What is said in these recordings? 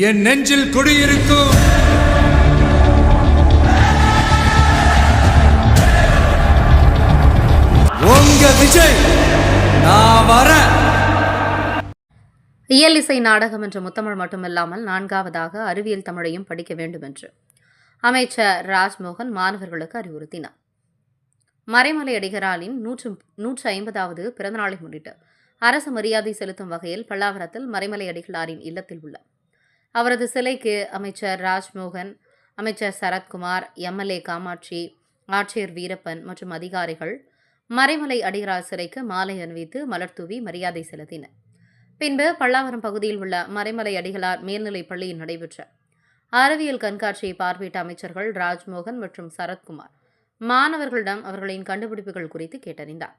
என் நெஞ்சில் குடியிருக்கும் உங்க விஜய் நான் வர. இயல் இசை நாடகம் என்ற முத்தமிழ் மட்டுமில்லாமல் 4வது அறிவியல் தமிழையும் படிக்க வேண்டும் என்று அமைச்சர் ராஜ்மோகன் மாணவர்களுக்கு அறிவுறுத்தினார். மறைமலை அடிகளாரின் 150வது பிறந்தநாளை முன்னிட்டு அரசு மரியாதை செலுத்தும் வகையில் பல்லாவரத்தில் மறைமலை அடிகளாரின் இல்லத்தில் உள்ள அவரது சிலைக்கு அமைச்சர் ராஜ்மோகன், அமைச்சர் சரத்குமார், எம்எல்ஏ காமாட்சி, ஆட்சியர் வீரப்பன் மற்றும் அதிகாரிகள் மறைமலை அடிகளார் சிலைக்கு மாலை அணிவித்து மலர்தூவி மரியாதை செலுத்தினர். பின்பு பல்லாவரம் பகுதியில் உள்ள மறைமலை அடிகளார் மேல்நிலைப் பள்ளியில் நடைபெற்ற அறிவியல் கண்காட்சியை பார்வையிட்ட அமைச்சர்கள் ராஜ்மோகன் மற்றும் சரத்குமார் மாணவர்களிடம் அவர்களின் கண்டுபிடிப்புகள் குறித்து கேட்டறிந்தார்.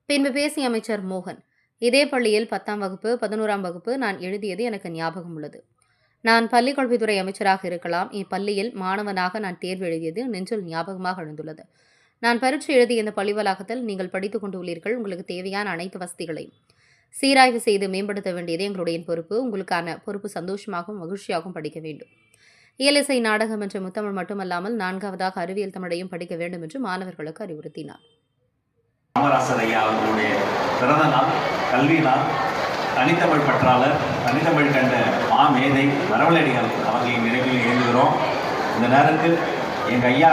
பின்பு பேசிய அமைச்சர் மோகன், இதே பள்ளியில் 10ஆம் வகுப்பு 11ஆம் வகுப்பு நான் எழுதியது எனக்கு ஞாபகம் உள்ளது. நான் பள்ளிக்கல்வித்துறை அமைச்சராக இருக்கலாம். இப்பள்ளியில் மாணவனாக நான் தேர்வு எழுதியது நெஞ்சில் ஞாபகமாக எழுந்துள்ளது. நான் பரீட்சை எழுதிய இந்த பள்ளி வளாகத்தில் நீங்கள் படித்துக் கொண்டுள்ளீர்கள். உங்களுக்கு தேவையான அனைத்து வசதிகளையும் சீராய்வு செய்து மேம்படுத்த வேண்டியது எங்களுடைய பொறுப்பு. உங்களுக்கான பொறுப்பு சந்தோஷமாகவும் மகிழ்ச்சியாகவும் படிக்க வேண்டும். இயலிசை நாடகம் என்ற முத்தமிழ் மட்டுமல்லாமல் 4வது அறிவியல் தமிழையும் படிக்க வேண்டும் என்று மாணவர்களுக்கு அறிவுறுத்தினார். காமராசர் ஐயா அவர்களுடைய பிறந்த நாள், கல்வி நாள், தனித்தமிழ் பற்றாளர், தனித்தமிழ் கண்ட மாமேதை மரவலடிகள் அவர்களின் நினைவில் ஏந்துகிறோம். இந்த நேரத்தில் எங்கள் ஐயா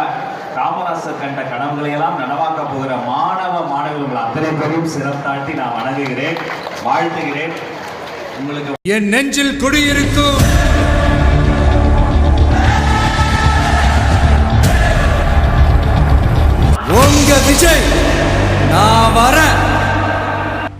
காமராசர் கண்ட கனவுகளையெல்லாம் நனவாக்க போகிற மாணவிகள் அத்தனை பேரையும் சிறந்தாட்டி நான் வணங்குகிறேன், வாழ்த்துகிறேன். உங்களுக்கு என் நெஞ்சில் குடியிருக்கும் உங்க விஜய் நான் வர.